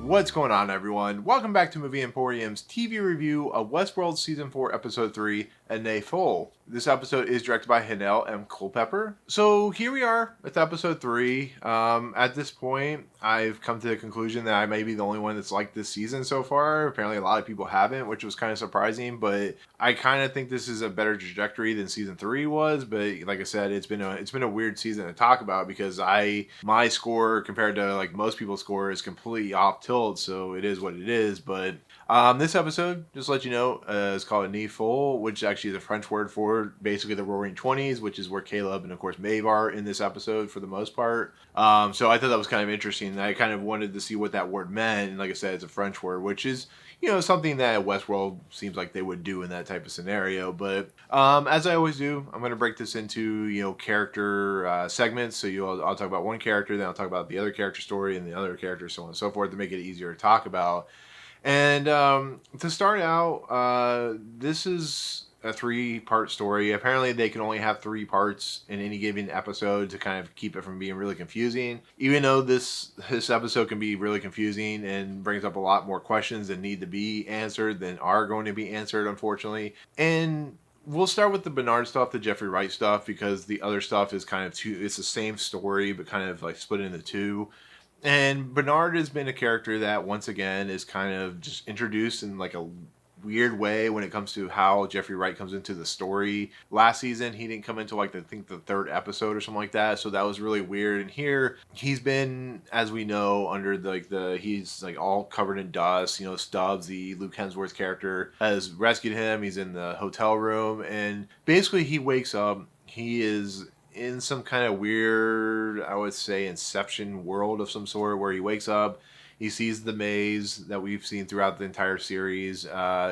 What's going on, everyone? Welcome back to Movie Emporium's TV review of Westworld Season 4, Episode 3, Hanelle. This episode is directed by Hanelle and Culpepper. So here we are with Episode 3. At this point, I've come to the conclusion that I may be the only one that's liked this season so far. Apparently a lot of people haven't, which was kind of surprising, but I kind of think this is a better trajectory than Season 3 was. But like I said, it's been a weird season to talk about because my score compared to like most people's score is completely off tilt, so it is what it is. But this episode, just to let you know, is called Nozipho, which actually is a French word for basically the Roaring Twenties, which is where Caleb and of course Maeve are in this episode for the most part. So I thought that was kind of interesting. I kind of wanted to see what that word meant, and like I said, it's a French word, which is something that Westworld seems like they would do in that type of scenario. But as I always do, I'm going to break this into character segments. So I'll talk about one character, then I'll talk about the other character story and the other character, so on and so forth, to make it easier to talk about. And to start out, this is a 3-part story. Apparently, they can only have 3 parts in any given episode to kind of keep it from being really confusing. Even though this episode can be really confusing and brings up a lot more questions that need to be answered than are going to be answered, unfortunately. And we'll start with the Bernard stuff, the Jeffrey Wright stuff, because the other stuff is kind of it's the same story, but kind of like split into 2. And Bernard has been a character that, once again, is kind of just introduced in like a weird way when it comes to how Jeffrey Wright comes into the story. Last season, he didn't come into like I think the 3rd episode or something like that, so that was really weird. And here, he's been, as we know, under he's like all covered in dust. Stubbs, the Luke Hemsworth character, has rescued him. He's in the hotel room, and basically he wakes up. He is in some kind of weird, I would say, Inception world of some sort, where he wakes up, he sees the maze that we've seen throughout the entire series.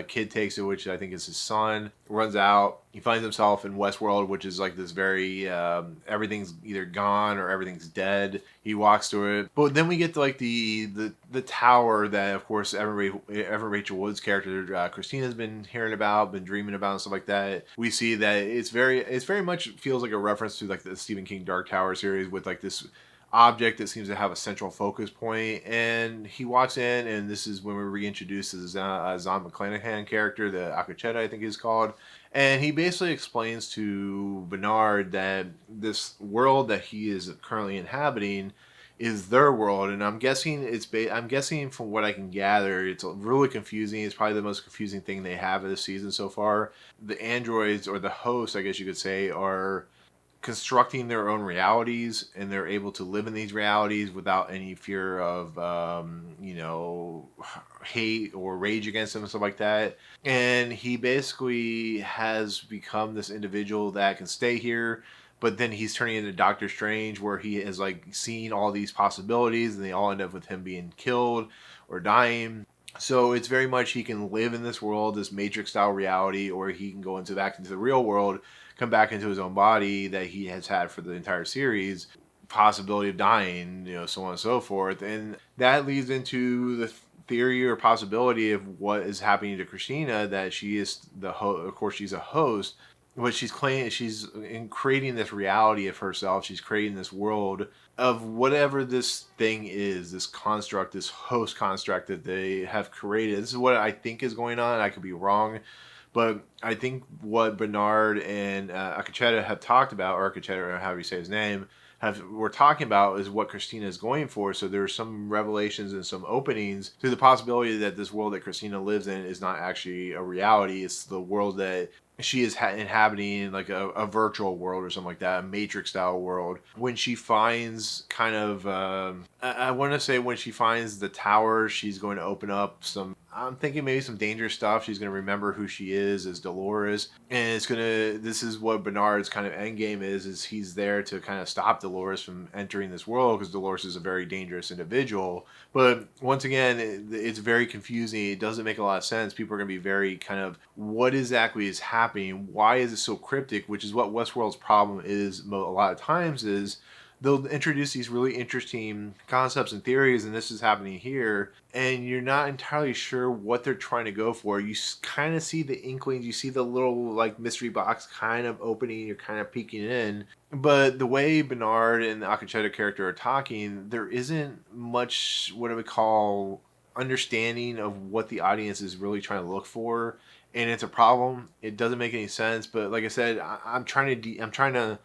Kid takes it, which I think is his son, runs out. He finds himself in Westworld, which is like this very, everything's either gone or everything's dead. He walks through it. But then we get to like the tower that, of course, Evan Rachel Wood's character, Christina's been hearing about, been dreaming about and stuff like that. We see that it's very much feels like a reference to like the Stephen King Dark Tower series, with like this object that seems to have a central focus point. And he walks in, and this is when we're reintroduced as Zahn McClanahan character, the Akacheta, I think he's called. And he basically explains to Bernard that this world that he is currently inhabiting is their world, and I'm guessing I'm guessing from what I can gather, it's really confusing. It's probably the most confusing thing they have of this season so far. The androids, or the hosts, I guess you could say, are constructing their own realities, and they're able to live in these realities without any fear of hate or rage against them and stuff like that. And he basically has become this individual that can stay here, but then he's turning into Doctor Strange, where he has like seen all these possibilities, and they all end up with him being killed or dying. So it's very much he can live in this world, this Matrix style reality, or he can go back into the real world, come back into his own body that he has had for the entire series, possibility of dying, so on and so forth. And that leads into the theory or possibility of what is happening to Christina, that she is of course she's a host, but she's claiming she's in creating this reality of herself. She's creating this world of whatever this thing is, this construct, this host construct that they have created. This is what I think is going on. I could be wrong, but I think what Bernard and Akacheta have talked about, or Akacheta, or however you say his name, we're talking about is what Christina is going for. So there's some revelations and some openings to the possibility that this world that Christina lives in is not actually a reality. It's the world that she is inhabiting, like a virtual world or something like that, a Matrix style world. When she finds kind of, I want to say when she finds the tower, she's going to open up some, I'm thinking maybe some dangerous stuff. She's going to remember who she is as Dolores. And this is what Bernard's kind of end game is he's there to kind of stop Dolores from entering this world, because Dolores is a very dangerous individual. But once again, it's very confusing. It doesn't make a lot of sense. People are going to be very kind of, what exactly is happening? Why is it so cryptic? Which is what Westworld's problem is a lot of times, is they'll introduce these really interesting concepts and theories, and this is happening here, and you're not entirely sure what they're trying to go for. You kind of see the inklings, you see the little like mystery box kind of opening, you're kind of peeking in, but the way Bernard and the Akacheta character are talking, there isn't much what I would call understanding of what the audience is really trying to look for, and it's a problem. It doesn't make any sense. But like I said, I'm trying to I'm trying to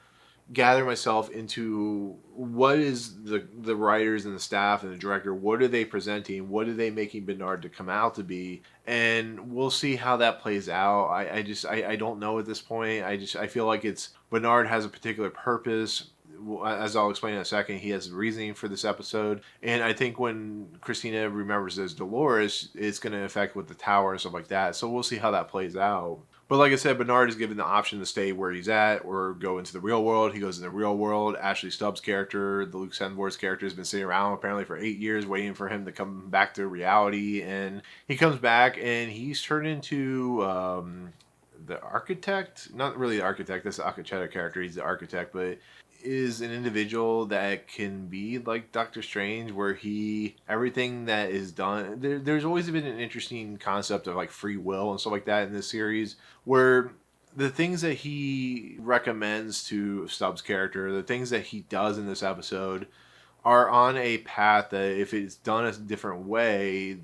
gather myself into what is the writers and the staff and the director, what are they presenting, what are they making Bernard to come out to be, and we'll see how that plays out. I don't know at this point. I feel like it's Bernard has a particular purpose. As I'll explain in a second, he has reasoning for this episode, and I think when Christina remembers as Dolores, it's going to affect with the tower and stuff like that. So we'll see how that plays out. But like I said, Bernard is given the option to stay where he's at or go into the real world. He goes in the real world. Ashley Stubbs' character, the Luke Hemsworth's character, has been sitting around apparently for 8 years waiting for him to come back to reality. And he comes back and he's turned into the architect. Not really the architect. That's the Akacheta character. He's the architect, but is an individual that can be like Doctor Strange, where everything that is done, there's always been an interesting concept of like free will and stuff like that in this series, where the things that he recommends to Stubbs' character, the things that he does in this episode, are on a path that if it's done a different way,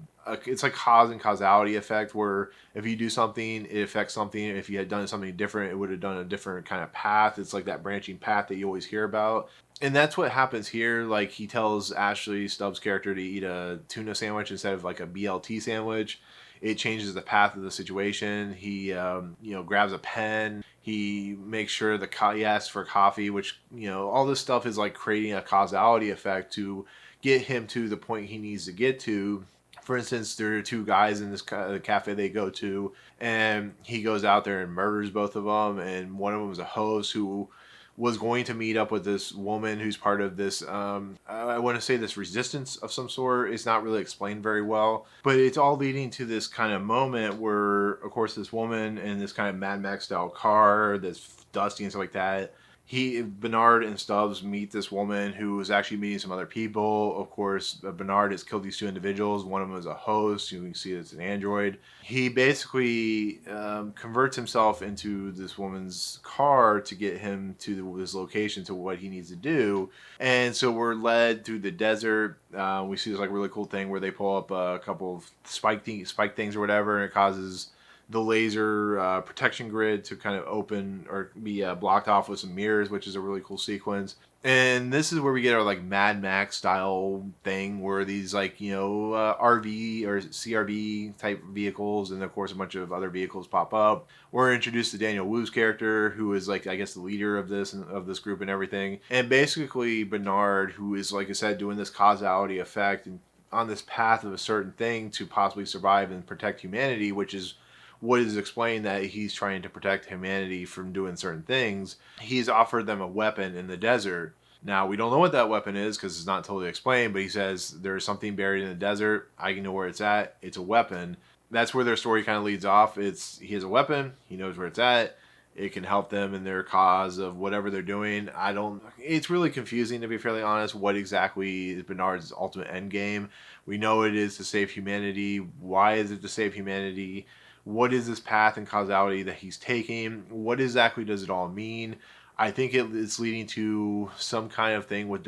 it's like cause and causality effect, where if you do something, it affects something. If you had done something different, it would have done a different kind of path. It's like that branching path that you always hear about. And that's what happens here. Like, he tells Ashley Stubbs' character to eat a tuna sandwich instead of like a BLT sandwich. It changes the path of the situation. He, grabs a pen. He makes sure he asks for coffee, which, all this stuff is like creating a causality effect to get him to the point he needs to get to. For instance, there are two guys in this cafe they go to, and he goes out there and murders both of them. And one of them was a host who was going to meet up with this woman who's part of this, I want to say this resistance of some sort. It's not really explained very well, but it's all leading to this kind of moment where, of course, this woman in this kind of Mad Max style car that's dusty and stuff like that, Bernard and Stubbs meet this woman who is actually meeting some other people. Of course, Bernard has killed these two individuals. One of them is a host. You can see it's an android. He basically converts himself into this woman's car to get him to this location, to what he needs to do. And so we're led through the desert. We see this like really cool thing where they pull up a couple of spike things or whatever, and it causes the laser protection grid to kind of open or be blocked off with some mirrors, which is a really cool sequence. And this is where we get our like Mad Max style thing, where these like RV or CRV type vehicles, and of course a bunch of other vehicles pop up. We're introduced to Daniel Wu's character, who is like, I guess, the leader of this group and everything. And basically Bernard, who is, like I said, doing this causality effect and on this path of a certain thing to possibly survive and protect humanity, which is what is explained, that he's trying to protect humanity from doing certain things. He's offered them a weapon in the desert. Now, we don't know what that weapon is because it's not totally explained, but he says there's something buried in the desert. I know where it's at. It's a weapon. That's where their story kind of leads off. He has a weapon. He knows where it's at. It can help them in their cause of whatever they're doing. It's really confusing, to be fairly honest, what exactly is Bernard's ultimate end game. We know it is to save humanity. Why is it to save humanity? What is this path and causality that he's taking? What exactly does it all mean? I think it's leading to some kind of thing with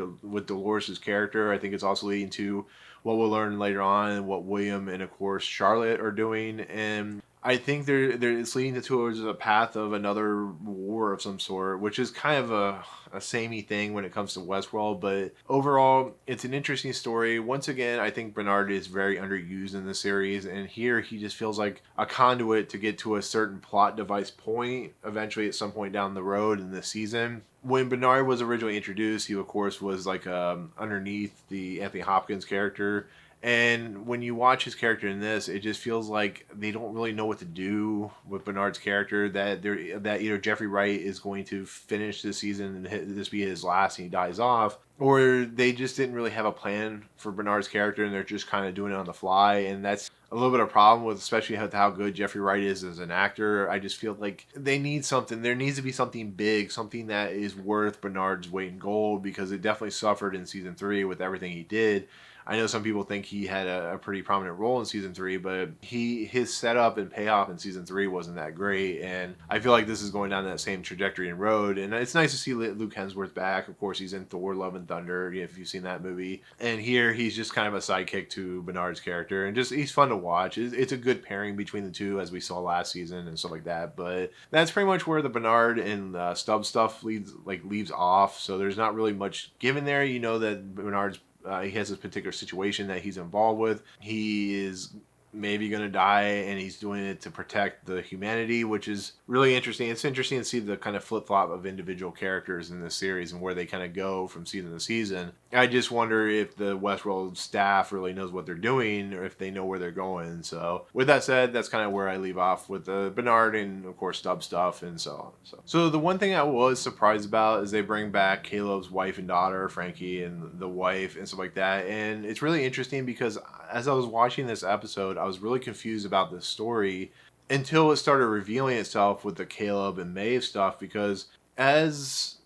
Dolores' character. I think it's also leading to what we'll learn later on, and what William and, of course, Charlotte are doing. And I think it's leading towards a path of another war of some sort, which is kind of a samey thing when it comes to Westworld. But overall, it's an interesting story. Once again, I think Bernard is very underused in the series, and here he just feels like a conduit to get to a certain plot device point, eventually at some point down the road in this season. When Bernard was originally introduced, he, of course, was like underneath the Anthony Hopkins character. And when you watch his character in this, it just feels like they don't really know what to do with Bernard's character. That either Jeffrey Wright is going to finish this season and this be his last and he dies off, or they just didn't really have a plan for Bernard's character and they're just kind of doing it on the fly. And that's a little bit of a problem with, especially how good Jeffrey Wright is as an actor. I just feel like they need something. There needs to be something big, something that is worth Bernard's weight in gold, because it definitely suffered in season 3 with everything he did. I know some people think he had a pretty prominent role in season 3, but his setup and payoff in season 3 wasn't that great. And I feel like this is going down that same trajectory and road. And it's nice to see Luke Hemsworth back. Of course, he's in Thor: Love and and Thunder, if you've seen that movie. And here he's just kind of a sidekick to Bernard's character, and just he's fun to watch. It's a good pairing between the two, as we saw last season and stuff like that. But that's pretty much where the Bernard and Stubbs stuff leaves off. So there's not really much given there. You know that Bernard's he has this particular situation that he's involved with. He is maybe going to die, and he's doing it to protect the humanity, which is really interesting. It's interesting to see the kind of flip-flop of individual characters in this series and where they kind of go from season to season. I just wonder if the Westworld staff really knows what they're doing, or if they know where they're going. So with that said, that's kind of where I leave off with the Bernard and of course Stubbs stuff and so on. So the one thing I was surprised about is they bring back Caleb's wife and daughter, Frankie, and the wife and stuff like that. And it's really interesting because as I was watching this episode, I was really confused about this story until it started revealing itself with the Caleb and Maeve stuff, because as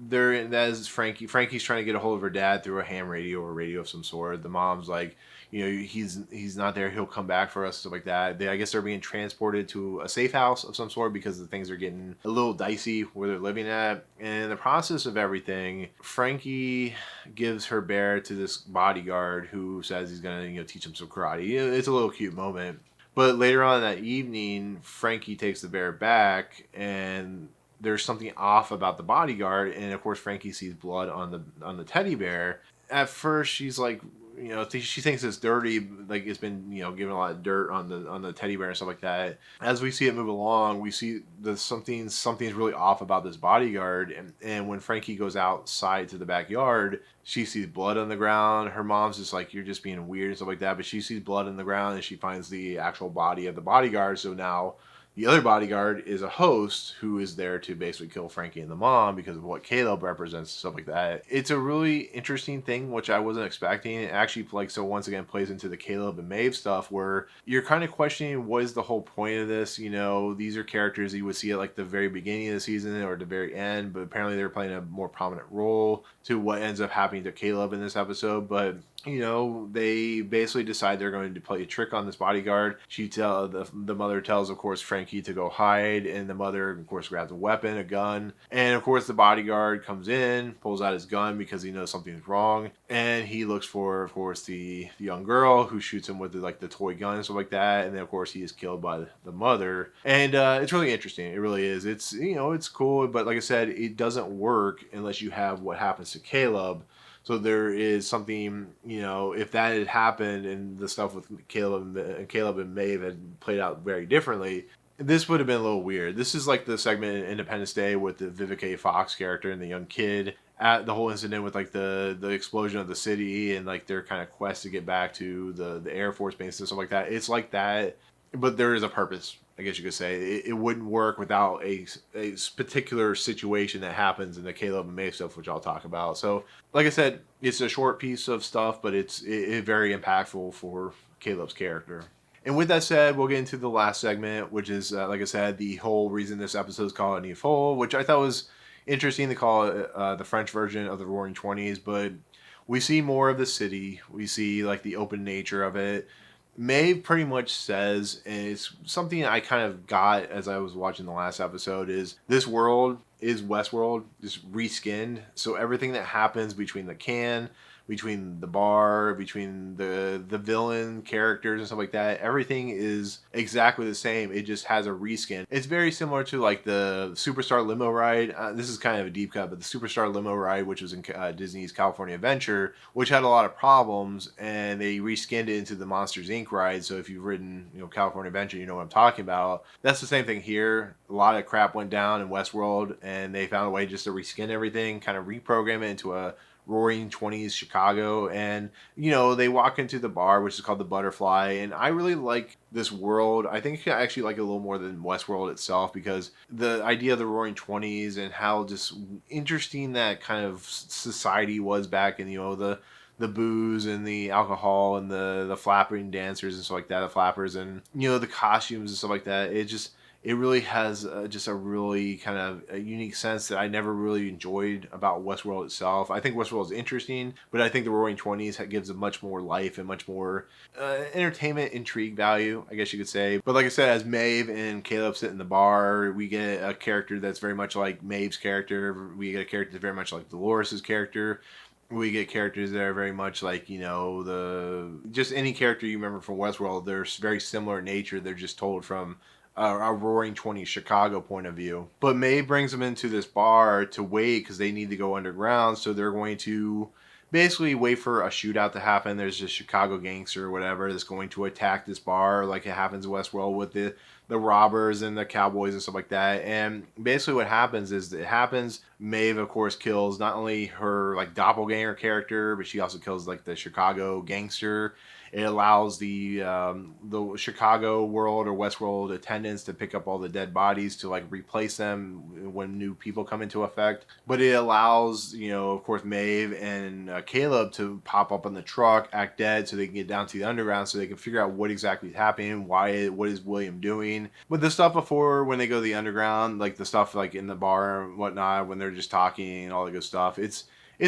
Frankie's trying to get a hold of her dad through a ham radio or a radio of some sort. The mom's like, he's not there, he'll come back for us, stuff like that. I guess they're being transported to a safe house of some sort because the things are getting a little dicey where they're living at. And in the process of everything, Frankie gives her bear to this bodyguard who says he's gonna teach him some karate. It's a little cute moment. But later on that evening, Frankie takes the bear back, and there's something off about the bodyguard, and of course Frankie sees blood on the teddy bear. At first she's like, she thinks it's dirty, like it's been given a lot of dirt on the teddy bear and stuff like that. As we see it move along, we see something's really off about this bodyguard, and when Frankie goes outside to the backyard, she sees blood on the ground. Her mom's just like, you're just being weird and stuff like that, but she sees blood on the ground and she finds the actual body of the bodyguard. So now the other bodyguard is a host who is there to basically kill Frankie and the mom because of what Caleb represents and stuff like that. It's a really interesting thing, which I wasn't expecting. It actually, once again, plays into the Caleb and Maeve stuff, where you're kind of questioning what is the whole point of this. These are characters you would see at the very beginning of the season or the very end, but apparently they're playing a more prominent role to what ends up happening to Caleb in this episode. But they basically decide they're going to play a trick on this bodyguard. The mother tells, of course, Frankie to go hide, and the mother, of course, grabs a weapon, a gun, and of course the bodyguard comes in, pulls out his gun because he knows something's wrong, and he looks for, of course, the young girl, who shoots him with the toy gun and stuff like that, and then of course he is killed by the mother. And it's really interesting. It really is. It's it's cool, but like I said, it doesn't work unless you have what happens to Caleb. So there is something, if that had happened and the stuff with Caleb and Maeve had played out very differently, this would have been a little weird. This is like the segment in Independence Day with the Vivica Fox character and the young kid, at the whole incident with the explosion of the city and their kind of quest to get back to the Air Force base and stuff like that. It's like that, but there is a purpose, I guess you could say. It wouldn't work without a particular situation that happens in the Caleb and Maeve stuff, which I'll talk about. So, like I said, it's a short piece of stuff, but it's very impactful for Caleb's character. And with that said, we'll get into the last segment, which is, like I said, the whole reason this episode is called Nozipho, which I thought was interesting to call it the French version of the Roaring Twenties. But we see more of the city. We see the open nature of it. Maeve pretty much says, and it's something I kind of got as I was watching the last episode, is this world is Westworld, just reskinned. So everything that happens between the can, between the bar, between the villain characters and stuff like that, everything is exactly the same. It just has a reskin. It's very similar to the Superstar Limo ride. This is kind of a deep cut, but the Superstar Limo ride, which was in Disney's California Adventure, which had a lot of problems, and they reskinned it into the Monsters Inc. ride. So if you've ridden California Adventure, you know what I'm talking about. That's the same thing here. A lot of crap went down in Westworld, and they found a way just to reskin everything, kind of reprogram it into a Roaring Twenties Chicago. And they walk into the bar, which is called the Butterfly, and I really like this world. I think I actually like it a little more than Westworld itself, because the idea of the Roaring Twenties and how just interesting that kind of society was back in the booze and the alcohol and the flapping dancers and stuff like that, the flappers, and the costumes and stuff like that. It really has just a really kind of a unique sense that I never really enjoyed about Westworld itself. I think Westworld is interesting, but I think the Roaring Twenties gives it much more life and much more entertainment, intrigue value, I guess you could say. But like I said, as Maeve and Caleb sit in the bar, we get a character that's very much like Maeve's character. We get a character that's very much like Dolores' character. We get characters that are very much like, the just any character you remember from Westworld. They're very similar in nature. They're just told from a Roaring '20s Chicago point of view. But May brings them into this bar to wait because they need to go underground. So they're going to basically wait for a shootout to happen. There's a Chicago gangster or whatever that's going to attack this bar, like it happens in Westworld with the robbers and the cowboys and stuff like that. And basically what happens is Maeve, of course, kills not only her like doppelganger character, but she also kills like the Chicago gangster. It allows the Chicago world or Westworld attendants to pick up all the dead bodies to like replace them when new people come into effect. But it allows, of course, Maeve and Caleb to pop up on the truck, act dead, so they can get down to the underground, so they can figure out what exactly is happening, what is William doing. But the stuff before when they go to the underground, like the stuff like in the bar and whatnot, when they're just talking and all the good stuff, it's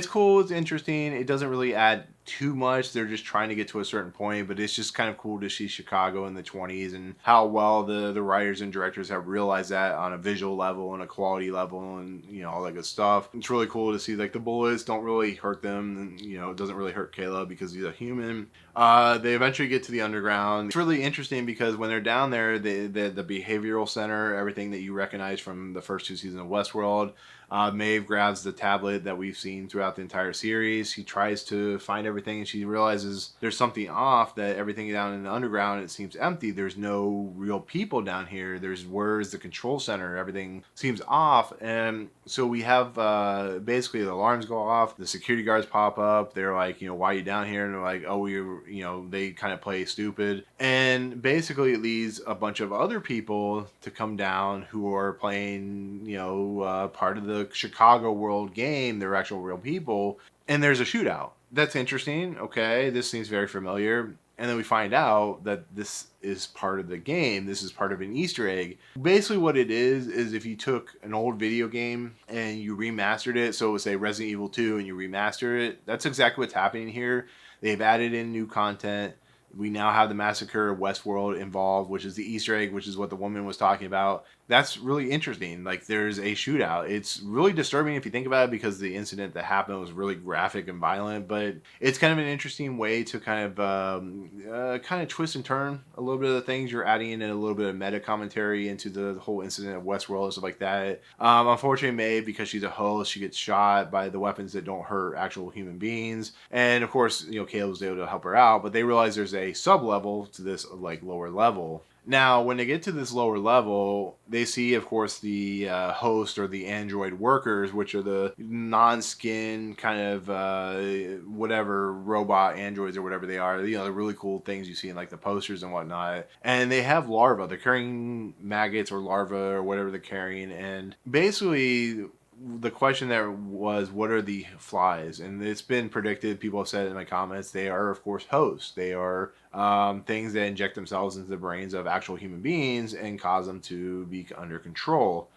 cool, it's interesting. It doesn't really add too much. They're just trying to get to a certain point, but it's just kind of cool to see Chicago in the 20s and how well the writers and directors have realized that on a visual level and a quality level and, all that good stuff. It's really cool to see like the bullets don't really hurt them. And, it doesn't really hurt Caleb because he's a human. They eventually get to the underground. It's really interesting because when they're down there, the behavioral center, everything that you recognize from the first 2 seasons of Westworld, Maeve grabs the tablet that we've seen throughout the entire series. She tries to find everything and she realizes there's something off, that everything down in the underground, it seems empty. There's no real people down here. Where's the control center? Everything seems off. And so we have basically the alarms go off. The security guards pop up. They're like, why are you down here? And they're like, oh, they kind of play stupid. And basically it leads a bunch of other people to come down who are playing, part of the Chicago World game. They're actual real people. And there's a shootout. That's interesting. Okay, this seems very familiar. And then we find out that this is part of the game. This is part of an Easter egg. Basically what it is if you took an old video game and you remastered it, so it would say Resident Evil 2 and you remaster it, that's exactly what's happening here. They've added in new content. We now have the Massacre of Westworld involved, which is the Easter egg, which is what the woman was talking about. That's really interesting. Like, there's a shootout. It's really disturbing if you think about it because the incident that happened was really graphic and violent, but it's kind of an interesting way to kind of twist and turn a little bit of the things. You're adding in a little bit of meta commentary into the whole incident of Westworld and stuff like that. Unfortunately, Maeve, because she's a host, she gets shot by the weapons that don't hurt actual human beings. And of course, Caleb was able to help her out, but they realize there's a sub level to this like lower level. Now, when they get to this lower level, they see, of course, the host or the android workers, which are the non-skin kind of whatever robot androids or whatever they are. The really cool things you see in like the posters and whatnot. And they have larvae. They're carrying maggots or larvae or whatever they're carrying. And basically, the question there was, what are the flies? And it's been predicted. People have said in my comments, they are, of course, hosts. They are things that inject themselves into the brains of actual human beings and cause them to be under control.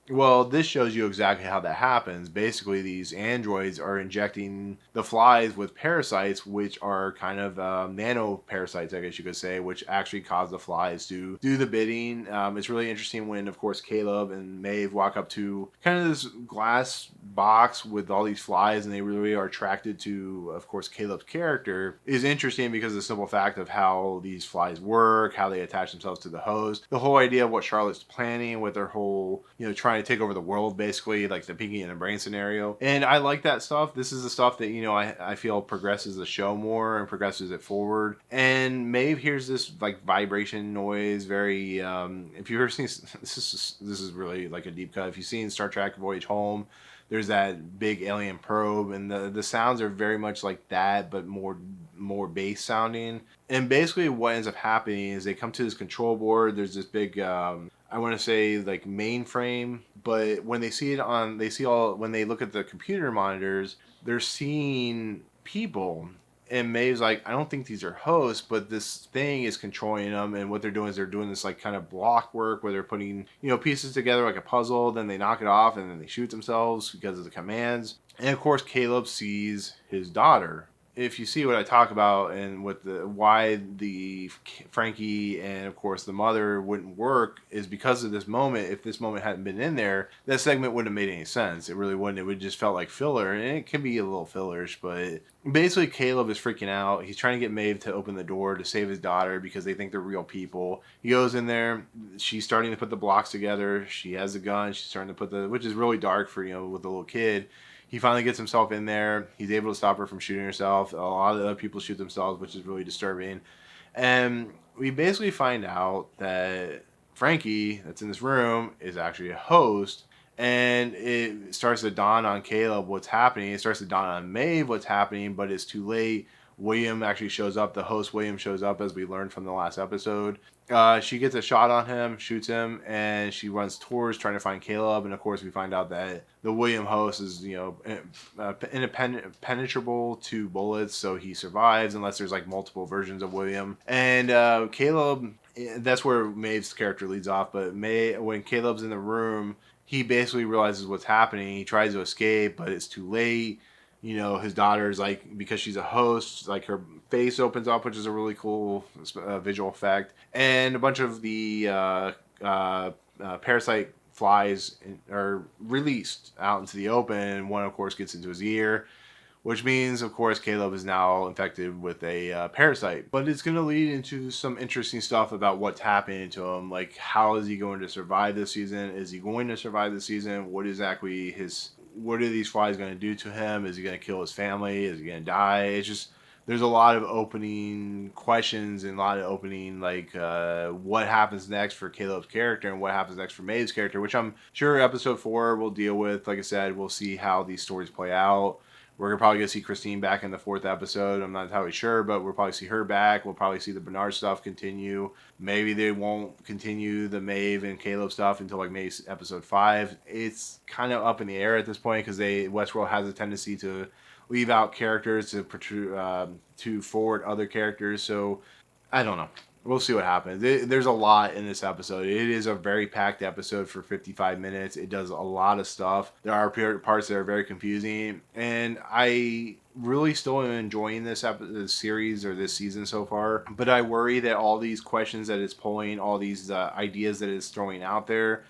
Well, this shows you exactly how that happens. Basically, these androids are injecting the flies with parasites, which are kind of nano parasites, I guess you could say, which actually cause the flies to do the bidding. It's really interesting when, of course, Caleb and Maeve walk up to kind of this glass box with all these flies, and they really are attracted to, of course, Caleb's character. Is interesting because of the simple fact of how these flies work, how they attach themselves to the host. The whole idea of what Charlotte's planning with their whole, trying to take over the world, basically, like the Pinky and the Brain scenario. And I like that stuff. This is the stuff that, I feel progresses the show more and progresses it forward. And Maeve hears this like vibration noise, very, if you've ever seen, this is really like a deep cut. If you've seen Star Trek Voyage Home, there's that big alien probe, and the sounds are very much like that, but more bass sounding. And basically what ends up happening is they come to this control board. There's this big, I want to say like mainframe, but when they see it when they look at the computer monitors, they're seeing people. And Maeve's like, I don't think these are hosts, but this thing is controlling them. And what they're doing is they're doing this like kind of block work where they're putting, pieces together like a puzzle. Then they knock it off and then they shoot themselves because of the commands. And of course, Caleb sees his daughter. if you see what I talk about and what the why the Frankie and of course the mother wouldn't work is because of this moment. If this moment hadn't been in there, that segment wouldn't have made any sense. It really wouldn't. It would just felt like filler, and it can be a little fillerish. But basically, Caleb is freaking out. He's trying to get Maeve to open the door to save his daughter because they think they're real people. He goes in there. She's starting to put the blocks together. She has a gun. She's starting to put which is really dark for with a little kid. He finally gets himself in there. He's able to stop her from shooting herself. A lot of other people shoot themselves, which is really disturbing. And we basically find out that Frankie, that's in this room, is actually a host. And it starts to dawn on Caleb what's happening. It starts to dawn on Maeve what's happening, but it's too late. William actually shows up. The host, William, shows up, as we learned from the last episode. She gets a shot on him, shoots him, and she runs towards trying to find Caleb. And of course, we find out that the William host is, impenetrable to bullets, so he survives unless there's like multiple versions of William. And Caleb, that's where Maeve's character leads off. But when Caleb's in the room, he basically realizes what's happening. He tries to escape, but it's too late. His daughter's like, because she's a host, like her face opens up, which is a really cool visual effect. And a bunch of the parasite flies are released out into the open. And one, of course, gets into his ear, which means, of course, Caleb is now infected with a parasite. But it's going to lead into some interesting stuff about what's happening to him. Like, how is he going to survive this season? Is he going to survive this season? What are these flies going to do to him? Is he going to kill his family? Is he going to die? It's just, there's a lot of opening questions and a lot of opening, what happens next for Caleb's character and what happens next for Maeve's character, which I'm sure episode 4 will deal with. Like I said, we'll see how these stories play out. We're probably going to see Christine back in the 4th episode. I'm not entirely sure, but we'll probably see her back. We'll probably see the Bernard stuff continue. Maybe they won't continue the Maeve and Caleb stuff until maybe episode 5. It's kind of up in the air at this point because Westworld has a tendency to leave out characters to forward other characters. So I don't know. We'll see what happens. There's a lot in this episode. It is a very packed episode for 55 minutes. It does a lot of stuff. There are parts that are very confusing. And I really still am enjoying this series or this season so far. But I worry that all these questions that it's pulling, all these ideas that it's throwing out there,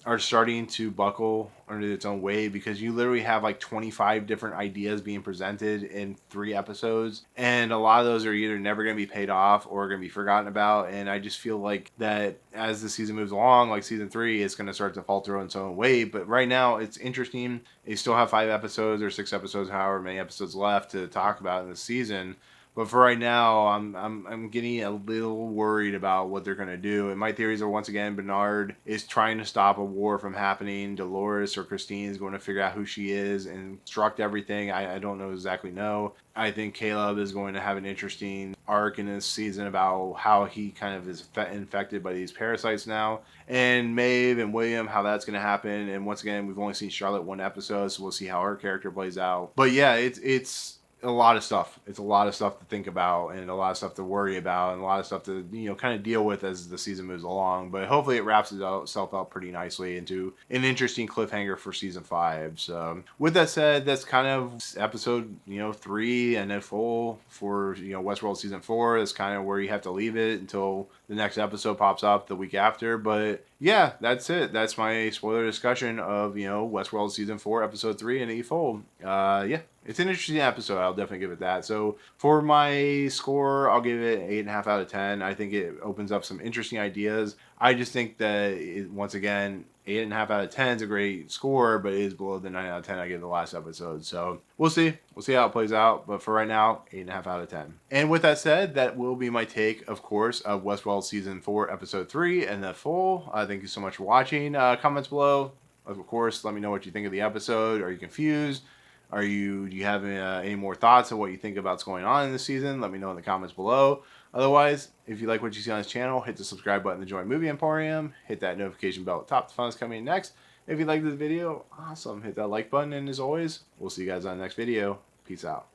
are starting to buckle under its own weight, because you literally have 25 different ideas being presented in 3 episodes, and a lot of those are either never going to be paid off or going to be forgotten about. And I just feel like that as the season moves along, like season 3, it's going to start to falter on its own weight. But right now it's interesting. They still have 5 episodes or 6 episodes, however many episodes left to talk about in the season. But for right now, I'm getting a little worried about what they're going to do. And my theories are, once again, Bernard is trying to stop a war from happening. Dolores or Christine is going to figure out who she is and instruct everything. I don't know. I think Caleb is going to have an interesting arc in this season about how he kind of is infected by these parasites now. And Maeve and William, how that's going to happen. And once again, we've only seen Charlotte 1 episode, so we'll see how her character plays out. But yeah, it's a lot of stuff. It's a lot of stuff to think about and a lot of stuff to worry about and a lot of stuff to, kind of deal with as the season moves along. But hopefully it wraps itself up pretty nicely into an interesting cliffhanger for season 5. So with that said, that's kind of episode, 3 and then full for, Westworld season 4. That's kind of where you have to leave it until the next episode pops up the week after. But yeah, that's it. That's my spoiler discussion of, Westworld season 4, episode 3 and full. Yeah. It's an interesting episode. I'll definitely give it that. So for my score, I'll give it 8.5 out of 10. I think it opens up some interesting ideas. I just think that, once again, 8.5 out of 10 is a great score, but it is below the 9 out of 10 I gave the last episode. So we'll see. We'll see how it plays out. But for right now, 8.5 out of 10. And with that said, that will be my take, of course, of Westworld season 4, episode 3 and the full. Thank you so much for watching. Comments below. Of course, let me know what you think of the episode. Are you confused? Do you have any more thoughts on what you think about what's going on in this season? Let me know in the comments below. Otherwise, if you like what you see on this channel, hit the subscribe button to join Movie Emporium. Hit that notification bell at the top. The fun is coming next. If you like this video, awesome. Hit that like button. And as always, we'll see you guys on the next video. Peace out.